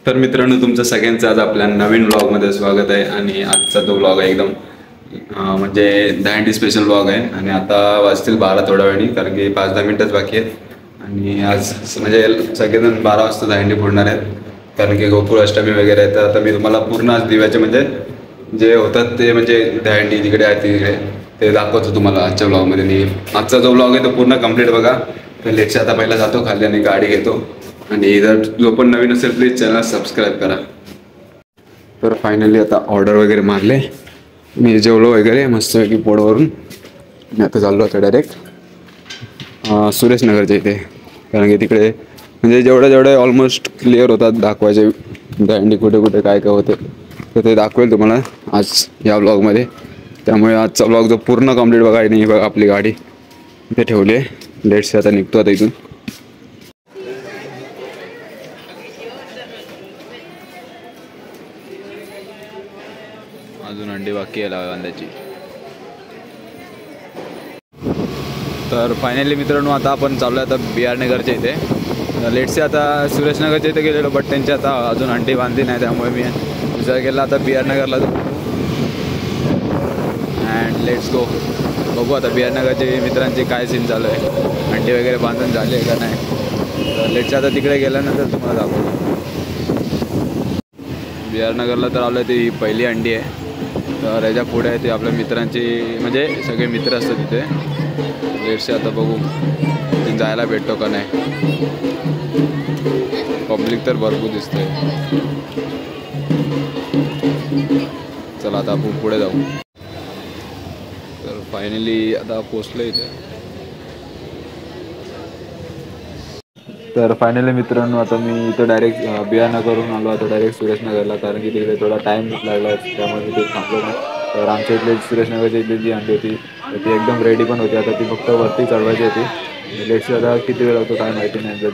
तर मित्रांनो, तुमचं सगळ्यांचं आज आपल्या नवीन ब्लॉगमध्ये स्वागत आहे. आणि आजचा तो ब्लॉग आहे एकदम म्हणजे दहीहंडी स्पेशल ब्लॉग आहे. आणि आता वाजतील 12 थोड्या वेळाने, कारण की 5-10 मिनटच बाकी आहेत. आणि आज म्हणजे सगळेजण 12 वाजता दहीहंडी फोडणार आहेत, कारण की गोकुळ अष्टमी वगैरे आहे. तर आता मी तुम्हाला पूर्ण आज दिव्याचे म्हणजे जे होतात ते म्हणजे दहीहंडी तिकडे आहे तिकडे ते दाखवतो तुम्हाला आजच्या ब्लॉगमध्ये. मी आजचा जो ब्लॉग आहे तो पूर्ण कंप्लीट बघा. तर लेटच्या आता पहिला जातो खाली आणि गाडी घेतो. आणि जर जो पण नवीन असेल प्लीज चॅनल सबस्क्राईब करा. तर फायनली आता ऑर्डर वगैरे मारले, मी जेवलो वगैरे मस्तपैकी पोटवरून. मी आता चाललो होतो डायरेक्ट सुरेशनगरच्या इथे, कारण की तिकडे म्हणजे जेवढे ऑलमोस्ट क्लिअर होतात दाखवायचे दहीहंडी कुठे कुठे काय काय होते, तर ते दाखवेल तुम्हाला आज या ब्लॉगमध्ये. त्यामुळे आजचा ब्लॉग जो पूर्ण कंप्लीट बघा. नाही बघा आपली गाडी इथे ठेवली आहे. लेट्स आता निघतो आता इथून. अजून अंडी बाकी आहे बांधायची. तर फायनली मित्रांनो, आता आपण चाललो आहे आता BR नगरच्या इथे. लेट्सचे आता सुरेशनगरच्या इथे गेलेलो, बट त्यांची आता अजून अंडी बांधली नाही. त्यामुळे मी विचार केला आता BR नगरला जाऊ. And let's go. बघू आता BR नगरचे मित्रांची काय सीन चालू आहे, अंडी वगैरे बांधून झाली आहे का नाही. तर लेट्सचे आता तिकडे गेल्यानंतर तुम्हाला दाखवतो. BR नगरला तर आलं, ती ही पहिली अंडी आहे. तर याच्या पुढे आहे ते आपल्या मित्रांची म्हणजे सगळे मित्र असतात तिथे. लेट्सचे आता बघू ते जायला भेटतो का नाही. पब्लिक तर भरपूर दिसतंय. चला आता आपण पुढे जाऊ. तर फायनली आता पोचलो इथे. तर फायनली मित्रांनो, आता मी इथं डायरेक्ट BR नगरवरून आलो आता डायरेक्ट सुरेशनगरला, कारण की तिकडे थोडा टाईम लागला, त्यामुळे मी ते थांबलो नाही. तर आमच्या इथले सुरेशनगरच्या इथली जी अंडी होती तर ती एकदम रेडी पण होती. आता ती फक्त वरती चढवायची होती. लेट्स आता किती वेळ लागतो काय माहिती नाही. जर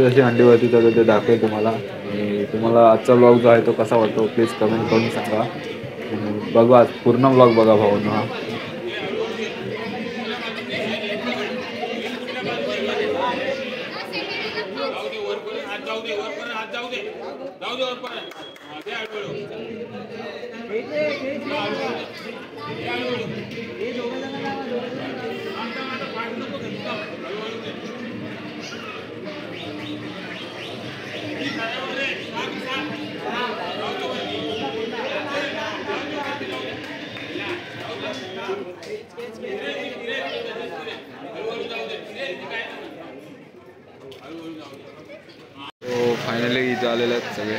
जशी अंडी वरती चढवते ते दाखवेल तुम्हाला. आणि तुम्हाला आजचा ब्लॉग जो आहे तो कसा वाटतो प्लीज कमेंट करून सांगा. आणि बघा आज पूर्ण ब्लॉग बघा भाऊंनो हा. तो फायनली इथे आलेले आहेत सगळे.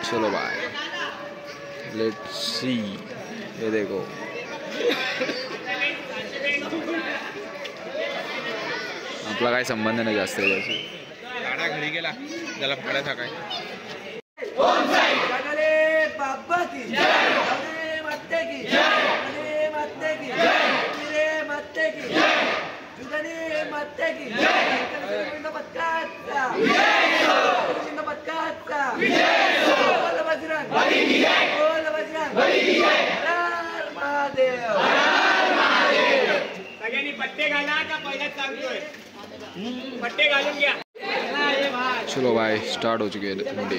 चलो बाय, लेट्स सी. ये देखो आपला काय संबंध नाही जास्त गाडा घरी गेला त्याला भाड्याचा काय. सगळ्यांनी पट्टे घाला का पहिल्याच सांगतोय, पट्टे घालून घ्या. चलो भाई स्टार्ट हो चुकी है मंडी.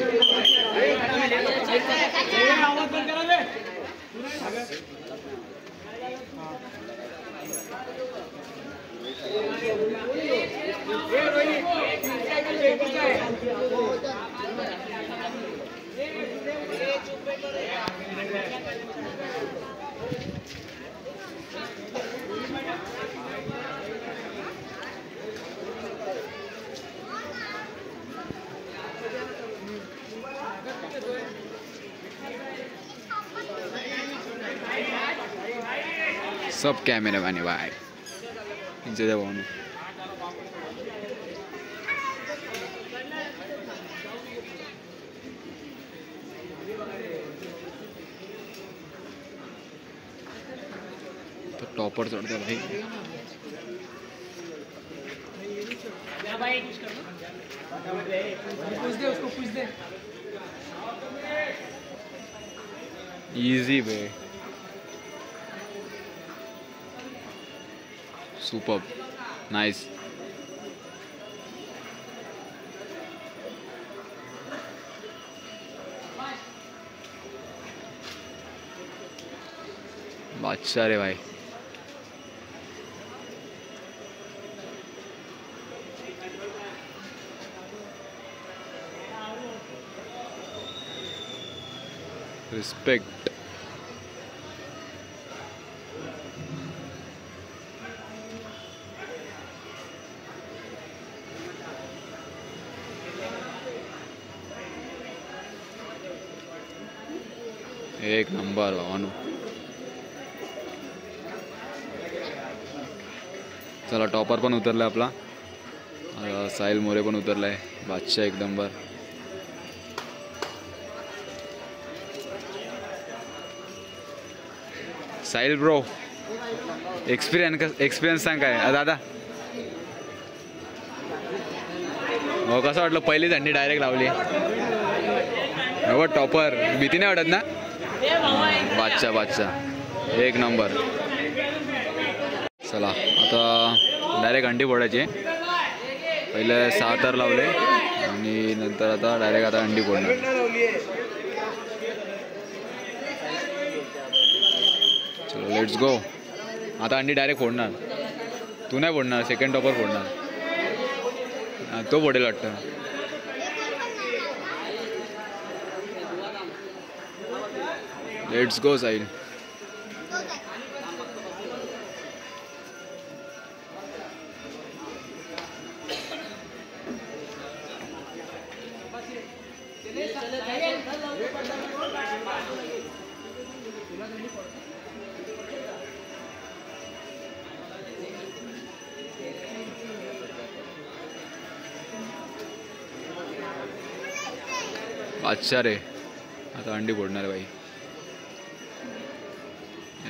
सब कैमरे मैंने भाई जय भावना. तो टॉपर चढ़ता भाई. इजी भाई. Super nice. बादशाह रे भाई. रिस्पेक्ट. एक नंबर भावानो. चला टॉपर पण उतरलाय आपला. साहिल मोरे पण उतरलाय. बादशाह एक नंबर. साहिल ब्रो एक्सपिरियन्स सांग काय दादा. हो कसं वाटलं पहिली थंडी डायरेक्ट लावली. हो टॉपर भीती नाही वाटत ना. बादशाह एक नंबर. चला आता डायरेक्ट अंडी फोडायची. पहिले 6 तर लावले आणि नंतर आता डायरेक्ट आता अंडी फोडणार. चलो लेट्स गो. आता अंडी डायरेक्ट फोडणार. तू नाही फोडणार. Second topper फोडणार. तो फोडेल वाटतं. Let's go Sahil. बादशाह रे आता अंडी फोडणार भाई.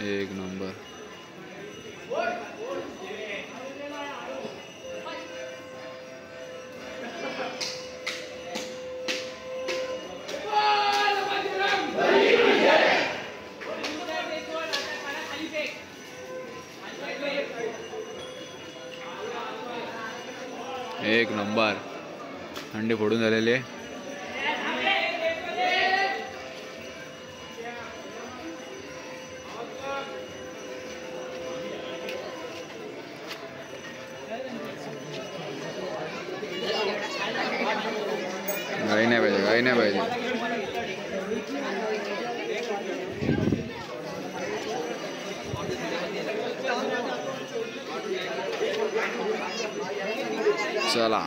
एक नंबर. एक नंबर. अंडी फोडून झालेली आहे. काही नाही पाहिजे. चला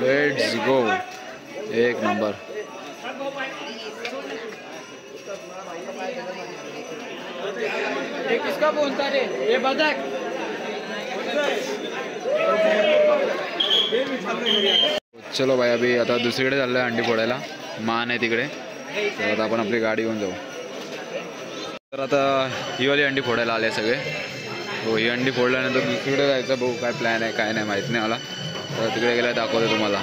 लेट्स गो. एक नंबर. किसका बोलता रे ये बदक. चलो भाई अभी आता दुसरीकडे चाललो आहे अंडी फोडायला. मान आहे तिकडे. तर आता आपण आपली गाडी घेऊन जाऊ. तर आता ही वाली अंडी फोडायला आले सगळे. हो ही अंडी फोडल्यानंतर दुसरीकडे जायचं. भाऊ काय प्लॅन आहे काय नाही माहीत नाही मला. तर तिकडे गेला दाखवतो तुम्हाला.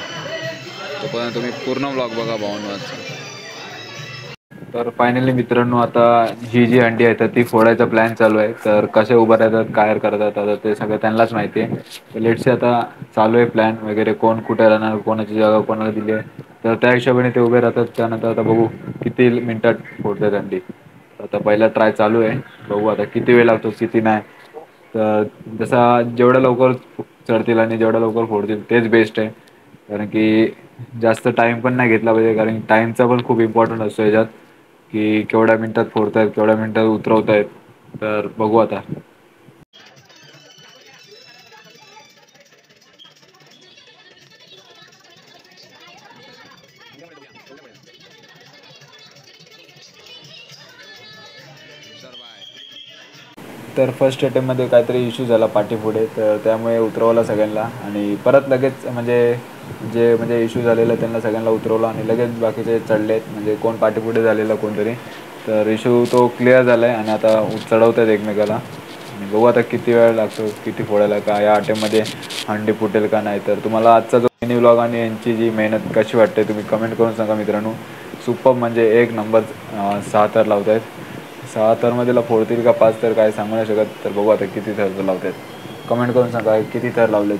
तोपर्यंत तुम्ही पूर्ण ब्लॉग बघा भावांनो. तर फायनली मित्रांनो आता ही जी अंडी आहे तर ती फोडायचा प्लॅन चालू आहे. तर कसे उभं राहतात काय करतात आता ते सगळं त्यांनाच माहिती आहे. तर लेट्स आता चालू आहे प्लॅन वगैरे. कोण कुठे राहणार कोणाची जागा कोणाला दिली आहे तर त्या हिशोबाने ते उभे राहतात. त्यानंतर आता बघू किती मिनिटात फोडतात अंडी. आता पहिला ट्राय चालू आहे. बघू आता किती वेळ लागतो किती नाही. तर जसा जेवढ्या लवकर चढतील आणि जेवढ्या लवकर फोडतील तेच बेस्ट आहे. कारण की जास्त टाईम पण नाही घेतला पाहिजे. कारण टाईमचा पण खूप इम्पॉर्टंट असतो याच्यात की केवढ्या मिनिटात फोडतायत केवढ्या मिनिटात उतरवतायत. तर बघू आता. तर फर्स्ट अटेम्पमध्ये काहीतरी इश्यू झाला पाठीपुढे. तर त्यामुळे उतरवला सगळ्यांना आणि परत लगेच म्हणजे इश्यू झालेला त्यांना सगळ्यांना उतरवलं आणि लगेच बाकीचे चढलेत. म्हणजे कोण पाठीपुढे झालेला कोणतरी. तर इश्यू तो क्लिअर झाला आहे आणि आता चढवत आहेत एकमेकाला. आणि बघू आता किती वेळ लागतो किती फोडायला का या अटेम्पमध्ये अंडी फुटेल का नाही. तर तुम्हाला आजचा जो मिनी व्लॉग आणि यांची जी मेहनत कशी वाटते तुम्ही कमेंट करून सांगा मित्रांनो. सुपर म्हणजे एक नंबर. 6 तर लावत आहेत. 6 तरमध्ये फोडतील का 5 तर काय सांगू नाही शकत. तर बघू आता किती थर लावतात. कमेंट करून सांगा किती थर लावलेत.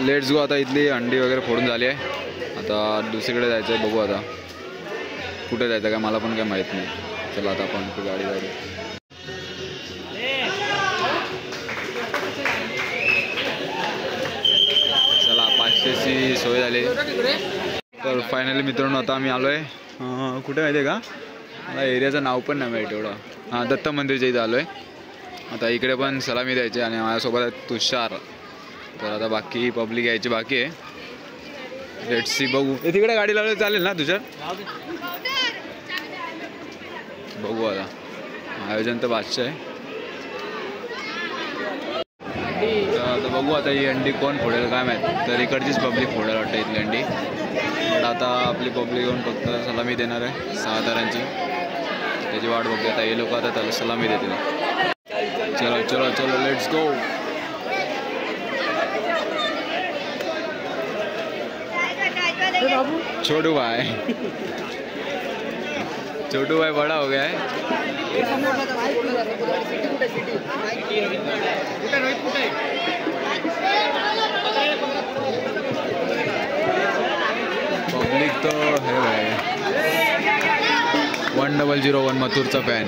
Let's go. आता इथली अंडी वगैरे फोडून झाली आहे. आता दुसरीकडे जायचं आहे. बघू आता कुठे जायचं काय मला पण काय माहीत नाही. चला आता आपण गाडी जाऊ. चला 500ची सोय झाली. तर फायनली मित्रांनो आता आम्ही आलो आहे कुठे माहिती आहे का, मला एरियाचं नाव पण नाही माहिती एवढं. हां, दत्त मंदिरच्या इथं आलो आहे. आता इकडे पण सलामी द्यायची आणि माझ्यासोबत आहे तुषार. तर आता बाकी पब्लिक यायची बाकी आहे. लेट्स सी, बघू. तिकडे गाडी लावली चालेल ना तुझ्या? बघू आता, आयोजन तर बादशाह आहे. तर बघू आता ही अंडी कोण फोडेल काय माहीत. तर इकडचीच पब्लिक फोडेल वाटतं इथली अंडी. पण आता आपली पब्लिक येऊन फक्त सलामी देणार आहे 6 तारांची. त्याची वाट बघते आता हे लोक. आता त्याला सलामी देतील. चलो चलो चलो, लेट्स गो. छोटू भाई बड़ा हो गया है. पब्लिक तो है भाई. 1001 मथुरचा फॅन.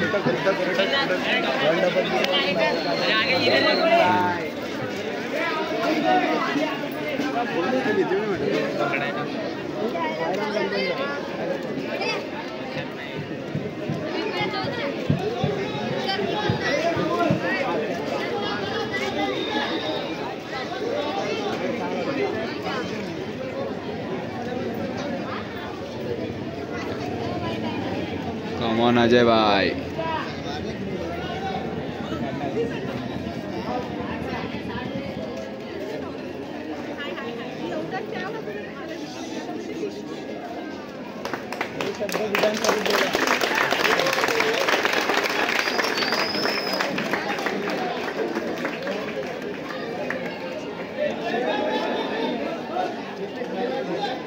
Come on अजय भाई.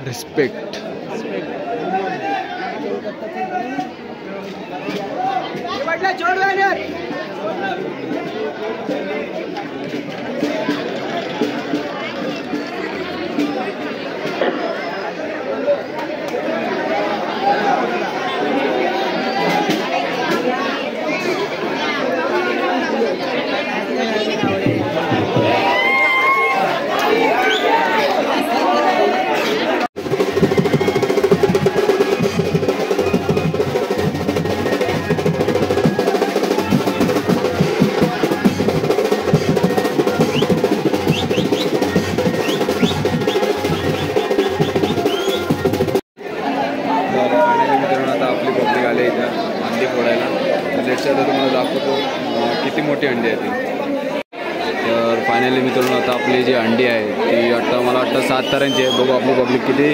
Respect. किती मोठी अंडी आहे ती. तर फायनली मित्रांनो आता आपली जी अंडी आहे ती मला वाटतं 7 तारांची आहे. बघू आपली पब्लिक किती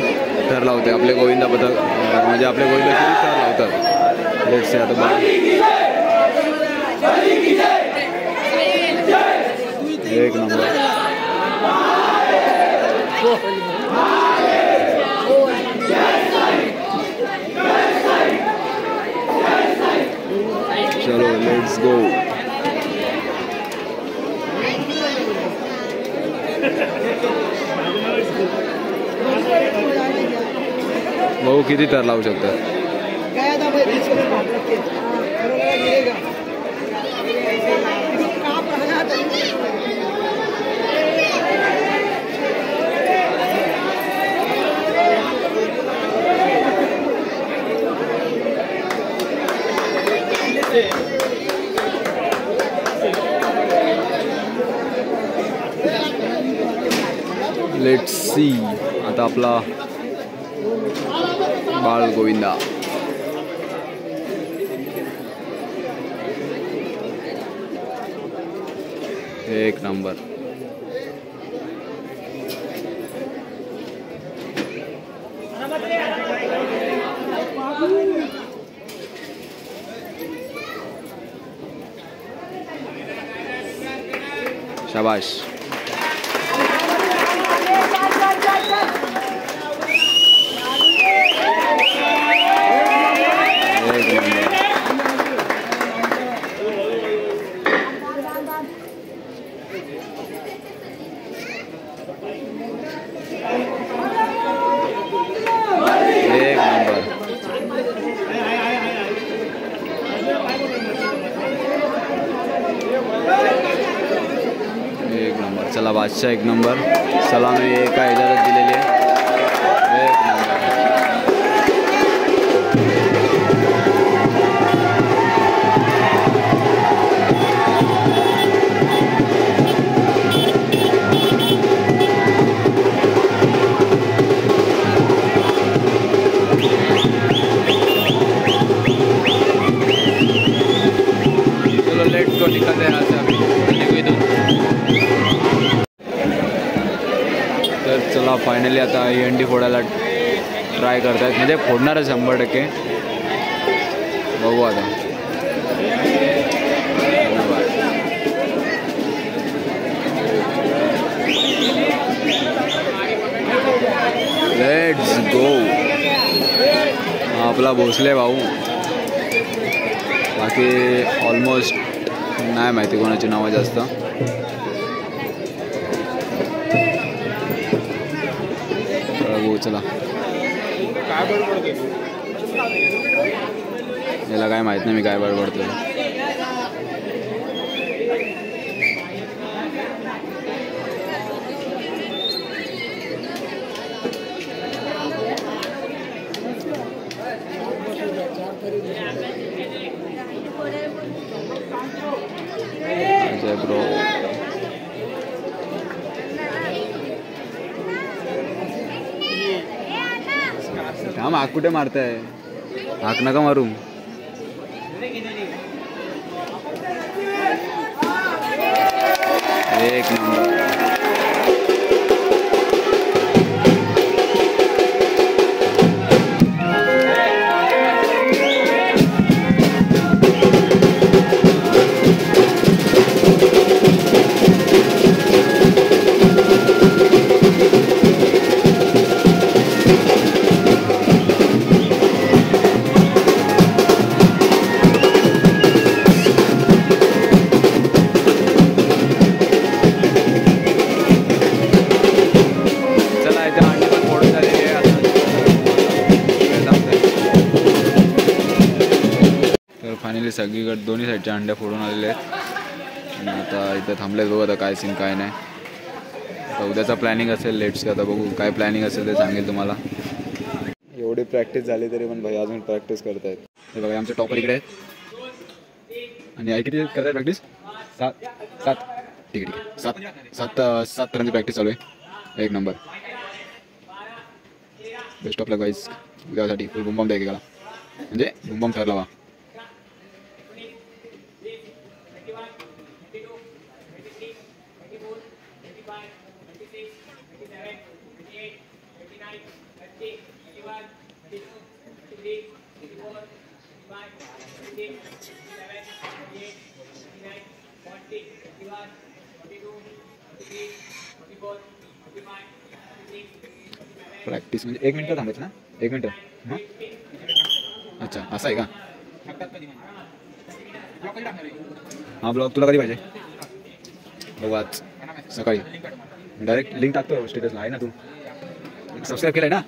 थर लावते. आपले गोविंदा पथक म्हणजे आपले गोविंदा किती थर लावतात. लेट्स सी आता एक नंबर. चलो लेट्स गो. भाऊ किती तर लावू शकतात. लेट्स सी आता आपला बाळ गोविंदा एक नंबर. शाबाश. चला बादशाह एक नंबर. सलामी एका ह्याच्यातच दिलेली आहे. एक नंबर. चलो लेट को निकलते हैं यहाँ से अभी. तर चला फायनली आता अंडी फोडायला ट्राय करतायत. म्हणजे फोडणारच 100%. बघू आता. Let's go. आपला भोसले भाऊ. बाकी ऑलमोस्ट नाही माहिती कोणाची नावं जास्त. चला याला काय माहित नाही मी काय बडबडतोय. अजय ब्रो काम आग कुठे मारताय. आग नका मारू. एक नंबर. फायनली सगळीकडे दोन्ही साईडच्या अंड्या फोडून आलेले आहेत. आणि आता इथं थांबलेत. बघू आता काय सीन काय नाही. आता उद्याचा प्लॅनिंग असेल लेट्स. आता बघू काय प्लॅनिंग असेल ते सांगेल तुम्हाला. एवढी प्रॅक्टिस झाली तरी पण भाई अजून प्रॅक्टिस करतायत. हे बघा आमचे टॉपर इकडे आहेत. आणि आई किती करतायत प्रॅक्टिस. 7 ठीक आहे. 7 पर्यंत प्रॅक्टिस चालू आहे. एक number. Best of luck guys. उद्यासाठी फुल बुमबम द्या एकेकाला. म्हणजे बुमबम ठरला वा. प्रॅक्टिस म्हणजे 1 मिनिट थांबायचं ना. 1 मिनिट. हां अच्छा असं आहे का. हा ब्लॉग तुला कधी पाहिजे. बघू आज सकाळी डायरेक्ट लिंक टाकतो स्टेटसला. आहे ना तू सब्सक्राइब केला है ना.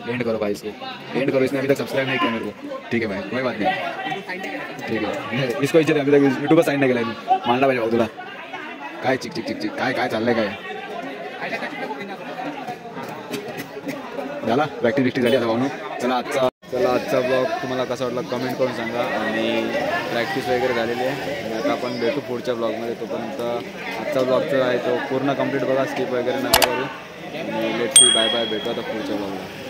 एंड करो भाई इसको. एंड करो. इसने अभी तक सब्सक्राइब नहीं किया मेरे को. ठीक है भाई कोई बात नहीं. ठीक है इसको इच्छा अभी तक यूट्यूबर साइन नाही केला. मानला पाहिजे भाऊ तुला. काय चिक चिक चिक चिक काय काय चाललंय काय. झाला प्रॅक्टिस बिक्टिस झाली आता भाऊ. चला आजचा चला आजचा ब्लॉग तुम्हाला कसा वाटला कमेंट करून सांगा आणि प्रॅक्टिस वगैरे झालेली आहे आणि आता आपण भेटू पुढच्या ब्लॉगमध्ये. तोपर्यंत आजचा ब्लॉगचा आहे तो पूर्ण कंप्लीट बघा, स्किप वगैरे नका करू. लेट्स सी, बाय बाय, भेटू आता पुढच्या ब्लॉगला.